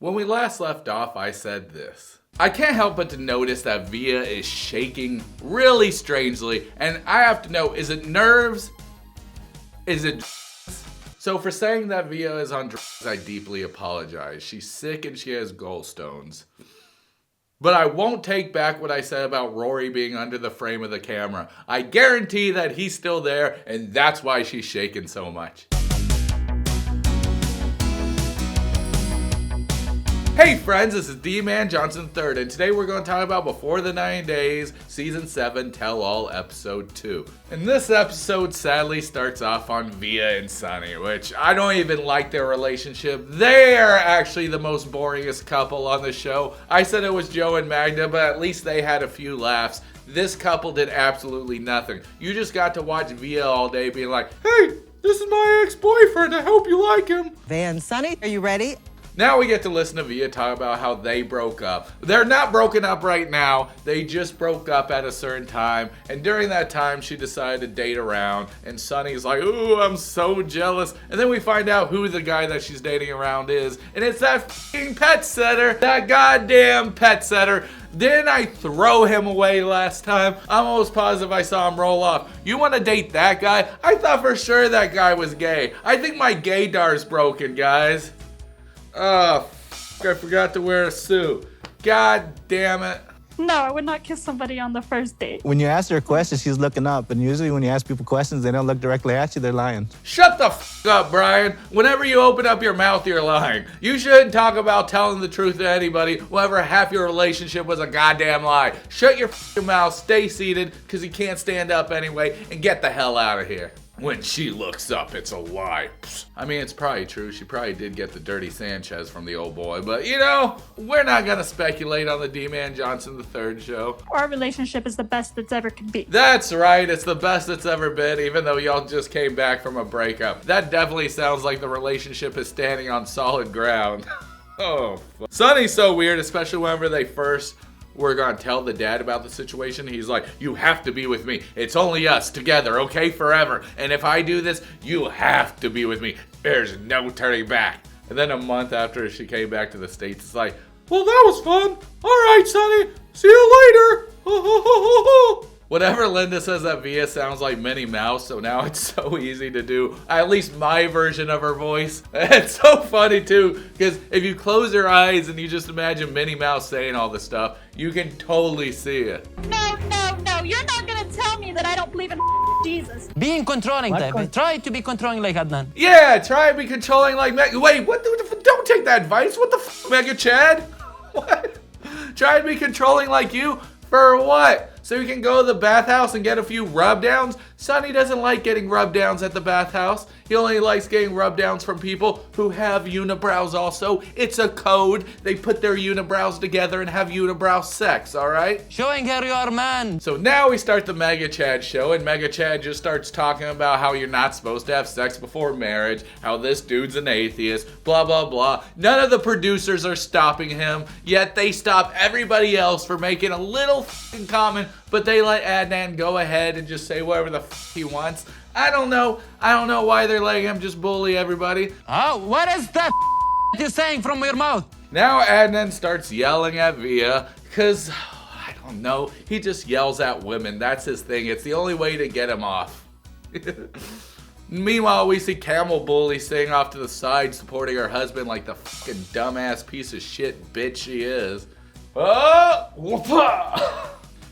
When we last left off, I said this. I can't help but to notice that Veah is shaking really strangely, and I have to know, is it nerves? Is it drugs? So for saying that Veah is on drugs, I deeply apologize. She's sick and she has gallstones. But I won't take back what I said about Rory being under the frame of the camera. I guarantee that he's still there, and that's why she's shaking so much. Hey friends, this is Dee-man Johnson III, and today we're going to talk about Before the 90 Days, Season 7, Tell All, Episode 2. And this episode sadly starts off on Veah and Sunny, which I don't even like their relationship. They are actually the most boringest couple on the show. I said it was Joe and Magda, but at least they had a few laughs. This couple did absolutely nothing. You just got to watch Veah all day being like, hey, this is my ex-boyfriend, I hope you like him. Veah and Sunny, are you ready? Now we get to listen to Veah talk about how they broke up. They're not broken up right now. They just broke up at a certain time. And during that time, she decided to date around. And Sunny's like, ooh, I'm so jealous. And then we find out who the guy that she's dating around is. And it's that f***ing pet setter. That goddamn pet setter. Didn't I throw him away last time? I'm almost positive I saw him roll off. You want to date that guy? I thought for sure that guy was gay. I think my gaydar's broken, guys. Oh, I forgot to wear a suit. God damn it. No, I would not kiss somebody on the first date. When you ask her a question, she's looking up. And usually when you ask people questions, they don't look directly at you, they're lying. Shut the f up, Brian. Whenever you open up your mouth, you're lying. You shouldn't talk about telling the truth to anybody whenever half your relationship was a goddamn lie. Shut your f***ing mouth, stay seated, because you can't stand up anyway, and get the hell out of here. When she looks up, it's a lie. I mean, it's probably true. She probably did get the dirty Sanchez from the old boy. But, you know, we're not going to speculate on the Dee-man Johnson III show. Our relationship is the best that's ever could be. That's right. It's the best it's ever been, even though y'all just came back from a breakup. That definitely sounds like the relationship is standing on solid ground. Oh, fuck. Sunny's so weird, especially whenever they first we're gonna tell the dad about the situation. He's like, you have to be with me. It's only us together, okay, forever. And if I do this, you have to be with me. There's no turning back. And then a month after she came back to the States, it's like, well, that was fun. All right, Sunny, see you later. Whatever Linda says that Veah sounds like Minnie Mouse, so now it's so easy to do at least my version of her voice. It's so funny too, because if you close your eyes and you just imagine Minnie Mouse saying all this stuff, you can totally see it. No, you're not gonna tell me that I don't believe in Jesus. Being controlling, David. Try to be controlling like Adnan. Yeah, try and be controlling like Meg. Wait, what don't take that advice. What the f, Mega Chad? What? Try and be controlling like you? For what? So you can go to the bathhouse and get a few rub downs? Sunny doesn't like getting rub downs at the bathhouse. He only likes getting rub downs from people who have unibrows also. It's a code. They put their unibrows together and have unibrow sex, alright? Showing her your man. So now we start the Mega Chad show, and Mega Chad just starts talking about how you're not supposed to have sex before marriage, how this dude's an atheist, blah, blah, blah. None of the producers are stopping him, yet they stop everybody else for making a little f***ing comment, but they let Adnan go ahead and just say whatever the f*** he wants. I don't know why they're letting him just bully everybody. Oh, what is that you're saying from your mouth? Now Adnan starts yelling at Veah, because, I don't know, he just yells at women. That's his thing. It's the only way to get him off. Meanwhile, we see Camel Bully sitting off to the side supporting her husband like the fucking dumbass piece of shit bitch she is. Oh! Whoop-ah!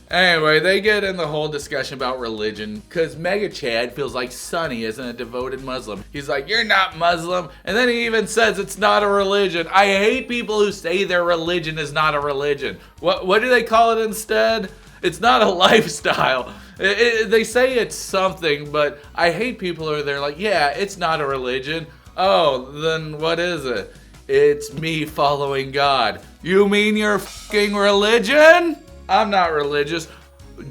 Anyway, they get in the whole discussion about religion because Mega Chad feels like Sunny isn't a devoted Muslim. He's like, you're not Muslim. And then he even says it's not a religion. I hate people who say their religion is not a religion. What do they call it instead? It's not a lifestyle. They say it's something, but I hate people who are there like, yeah, it's not a religion. Oh, then what is it? It's me following God. You mean your fucking religion? I'm not religious.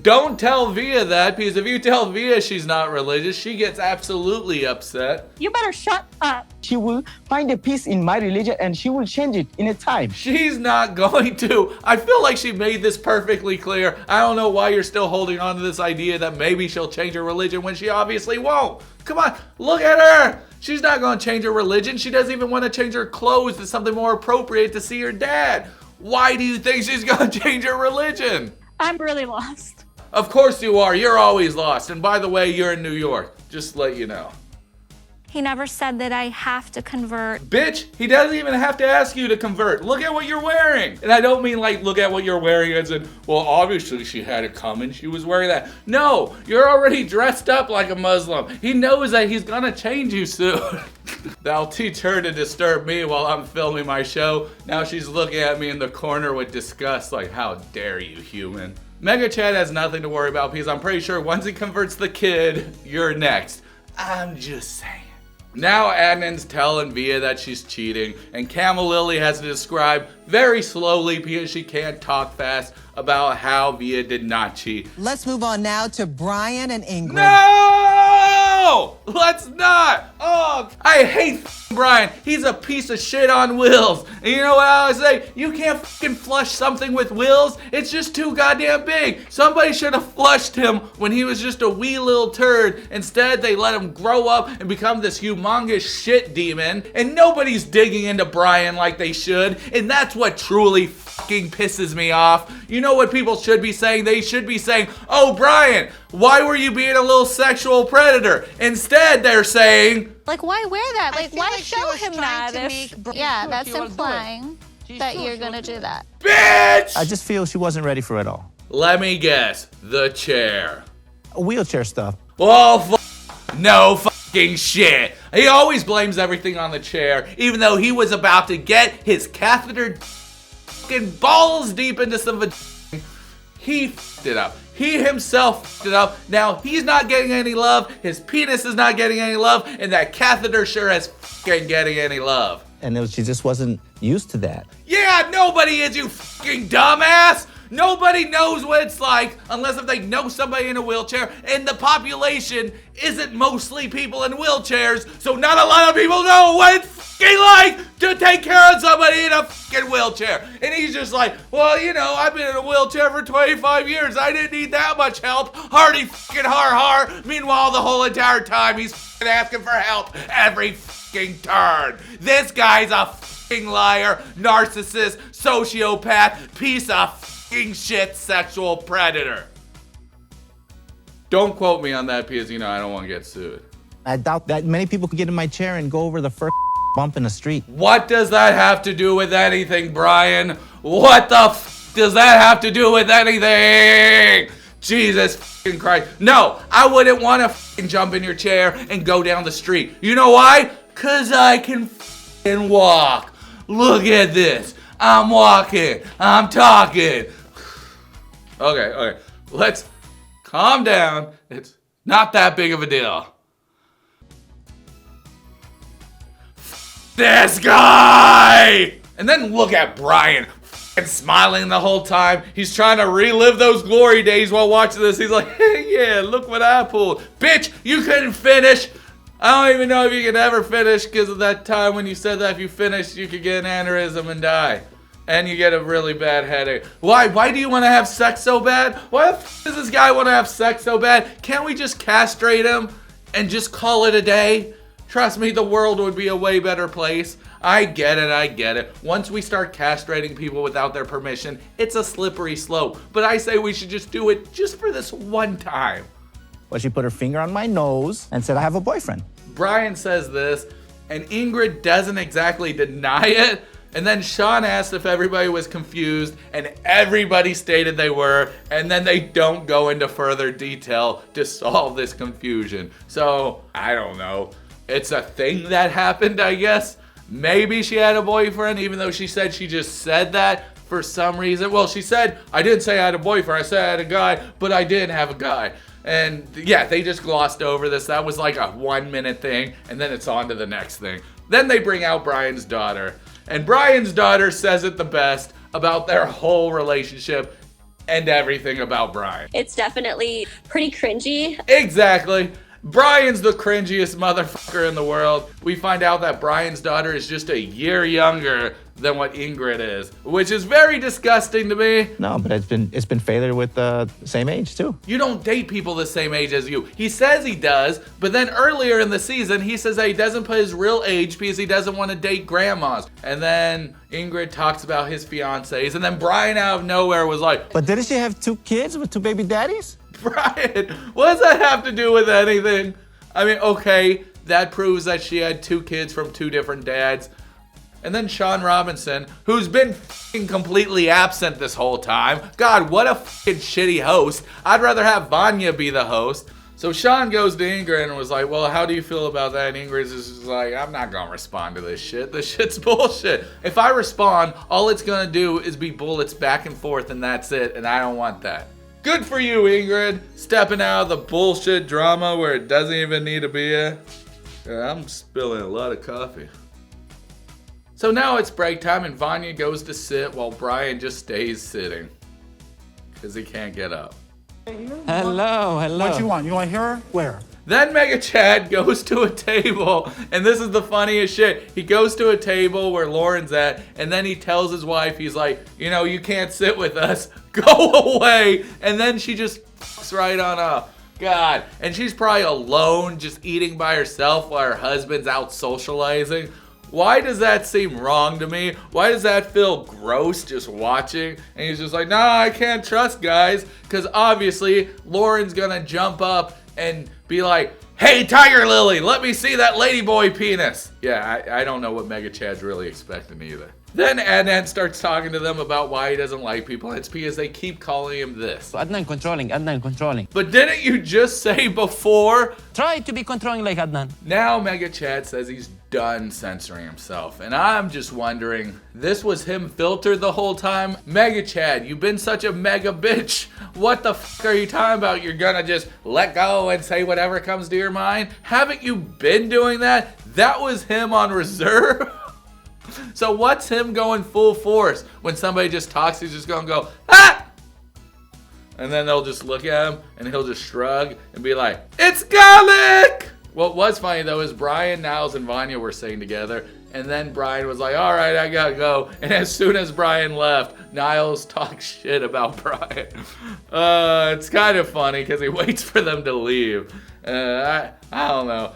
Don't tell Veah that, because if you tell Veah she's not religious, she gets absolutely upset. You better shut up. She will find a peace in my religion and she will change it in a time. She's not going to. I feel like she made this perfectly clear. I don't know why you're still holding on to this idea that maybe she'll change her religion when she obviously won't. Come on, look at her. She's not going to change her religion. She doesn't even want to change her clothes to something more appropriate to see her dad. Why do you think she's going to change her religion? I'm really lost. Of course you are. You're always lost. And by the way, you're in New York. Just to let you know. He never said that I have to convert. Bitch, he doesn't even have to ask you to convert. Look at what you're wearing. And I don't mean like, look at what you're wearing as in, well, obviously she had it coming. She was wearing that. No, you're already dressed up like a Muslim. He knows that he's gonna change you soon. I'll teach her to disturb me while I'm filming my show. Now she's looking at me in the corner with disgust like, how dare you, human. Mega Chad has nothing to worry about because I'm pretty sure once he converts the kid, you're next. I'm just saying. Now Adnan's telling Veah that she's cheating, and Camillily has to describe very slowly because she can't talk fast about how Veah did not cheat. Let's move on now to Brian and Ingrid. No! Let's not! Oh, I hate Brian. He's a piece of shit on wheels. And you know what I always say? You can't fucking flush something with wheels. It's just too goddamn big. Somebody should have flushed him when he was just a wee little turd. Instead, they let him grow up and become this humongous shit demon. And nobody's digging into Brian like they should. And that's what truly fucking pisses me off. You know what people should be saying? They should be saying, oh, Brian, why were you being a little sexual predator? Instead, they're saying, Like, why wear that? I Like, feel why like she show was him trying that? to If, make yeah, sure that's she will do it. implying She's that sure you're she gonna will do do that. bitch! I just feel she wasn't ready for it all. Let me guess, the chair. Wheelchair stuff. Oh, no fucking shit. He always blames everything on the chair, even though he was about to get his catheter fucking balls deep into some vagina. He fucked it up. He himself fucked it up. Now he's not getting any love. His penis is not getting any love, and that catheter sure as fucking getting any love. And she just wasn't used to that. Yeah, nobody is, you fucking dumbass. Nobody knows what it's like unless if they know somebody in a wheelchair, and the population isn't mostly people in wheelchairs, so not a lot of people know what it's fucking like to take care of somebody in a fucking wheelchair. And he's just like, well, you know, I've been in a wheelchair for 25 years. I didn't need that much help. Hardy fucking har. Meanwhile, the whole entire time he's fucking asking for help every fucking turn. This guy's a fucking liar, narcissist, sociopath, piece of fucking shit sexual predator. Don't quote me on that because, you know, I don't want to get sued. I doubt that many people could get in my chair and go over the first bump in the street. What does that have to do with anything, Brian? What the does that have to do with anything? Jesus fucking Christ. No, I wouldn't want to fucking jump in your chair and go down the street. You know why? Because I can fucking walk. Look at this. I'm walking. I'm talking. Okay. Let's calm down. It's not that big of a deal. This guy! And then look at Brian and smiling the whole time. He's trying to relive those glory days while watching this. He's like, hey, yeah, look what I pulled. Bitch, you couldn't finish. I don't even know if you could ever finish because of that time when you said that if you finished, you could get an aneurysm and die. And you get a really bad headache. Why? Why do you want to have sex so bad? Why the f does this guy want to have sex so bad? Can't we just castrate him and just call it a day? Trust me, the world would be a way better place. I get it. Once we start castrating people without their permission, it's a slippery slope. But I say we should just do it just for this one time. Well, she put her finger on my nose and said, I have a boyfriend. Brian says this, and Ingrid doesn't exactly deny it. And then Sean asked if everybody was confused, and everybody stated they were, and then they don't go into further detail to solve this confusion. So, I don't know. It's a thing that happened, I guess. Maybe she had a boyfriend, even though she said she just said that for some reason. Well, she said, I didn't say I had a boyfriend, I said I had a guy, but I didn't have a guy. And yeah, they just glossed over this. That was like a 1 minute thing, and then it's on to the next thing. Then they bring out Brian's daughter. And Brian's daughter says it the best about their whole relationship and everything about Brian. It's definitely pretty cringy. Exactly. Brian's the cringiest motherfucker in the world. We find out that Brian's daughter is just a year younger than what Ingrid is, which is very disgusting to me. No, but it's been failure with the same age too. You don't date people the same age as you. He says he does, but then earlier in the season, he says that he doesn't put his real age because he doesn't want to date grandmas. And then Ingrid talks about his fiancés, and then Brian out of nowhere was like, But didn't she have 2 kids with 2 baby daddies? Brian, what does that have to do with anything? I mean, okay, that proves that she had 2 kids from 2 different dads. And then Sean Robinson, who's been f***ing completely absent this whole time. God, what a f***ing shitty host. I'd rather have Vanja be the host. So Sean goes to Ingrid and was like, well, how do you feel about that? And Ingrid is just like, I'm not going to respond to this shit. This shit's bullshit. If I respond, all it's going to do is be bullets back and forth and that's it. And I don't want that. Good for you, Ingrid. Stepping out of the bullshit drama where it doesn't even need to be at. Yeah, I'm spilling a lot of coffee. So now it's break time and Vanja goes to sit while Brian just stays sitting. Because he can't get up. Hello, hello. What you want? You want to hear her? Where? Then Mega Chad goes to a table, and this is the funniest shit. He goes to a table where Lauren's at, and then he tells his wife, he's like, you know, you can't sit with us. Go away. And then she just fucks right on up. God. And she's probably alone, just eating by herself while her husband's out socializing. Why does that seem wrong to me? Why does that feel gross just watching? And he's just like, no, I can't trust guys. Because obviously, Lauren's gonna jump up and be like, hey, Tigerlily, let me see that ladyboy penis. Yeah, I don't know what Mega Chad's really expecting either. Then Adnan starts talking to them about why he doesn't like people. It's because they keep calling him this. Adnan controlling. But didn't you just say before? Try to be controlling like Adnan. Now Mega Chad says he's done censoring himself. And I'm just wondering, this was him filtered the whole time? Mega Chad, you've been such a mega bitch. What the fuck are you talking about? You're gonna just let go and say whatever comes to your mind? Haven't you been doing that? That was him on reserve. So what's him going full force? When somebody just talks, he's just gonna go, ah! And then they'll just look at him and he'll just shrug and be like, it's garlic! What was funny though is Brian, Niles, and Vanja were sitting together, and then Brian was like, all right, I gotta go. And as soon as Brian left, Niles talks shit about Brian. It's kind of funny because he waits for them to leave. I don't know.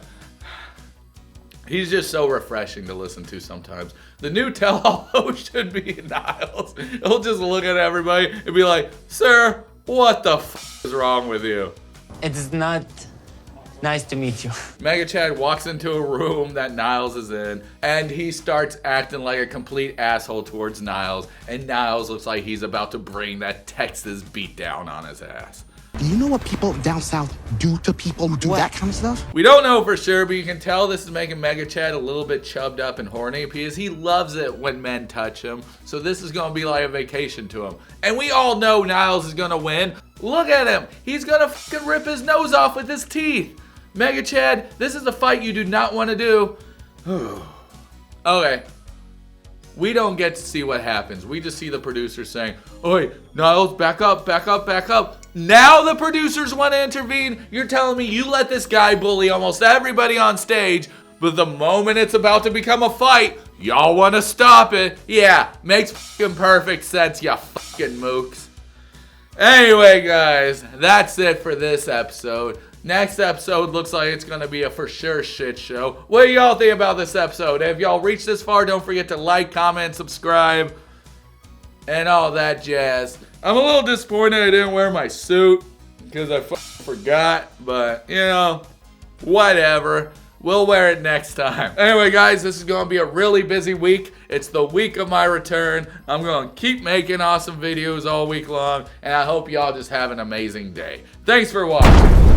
He's just so refreshing to listen to sometimes. The new tell-all host should be Niles. He'll just look at everybody and be like, sir, what the f is wrong with you? It's not nice to meet you. Mega Chad walks into a room that Niles is in, and he starts acting like a complete asshole towards Niles, and Niles looks like he's about to bring that Texas beat down on his ass. Do you know what people down south do to people who do that kind of stuff? We don't know for sure, but you can tell this is making Mega Chad a little bit chubbed up and horny because he loves it when men touch him. So this is going to be like a vacation to him. And we all know Niles is going to win. Look at him. He's going to fucking rip his nose off with his teeth. Mega Chad, this is a fight you do not want to do. Okay. We don't get to see what happens. We just see the producers saying, oi, Niles, back up, back up, back up. Now the producers want to intervene. You're telling me you let this guy bully almost everybody on stage, but the moment it's about to become a fight, y'all want to stop it. Yeah, makes fucking perfect sense, you fucking mooks. Anyway, guys, that's it for this episode. Next episode looks like it's going to be a for sure shit show. What do y'all think about this episode? If y'all reached this far, don't forget to like, comment, subscribe, and all that jazz. I'm a little disappointed I didn't wear my suit because I forgot, but you know, whatever. We'll wear it next time. Anyway, guys, this is going to be a really busy week. It's the week of my return. I'm going to keep making awesome videos all week long, and I hope y'all just have an amazing day. Thanks for watching.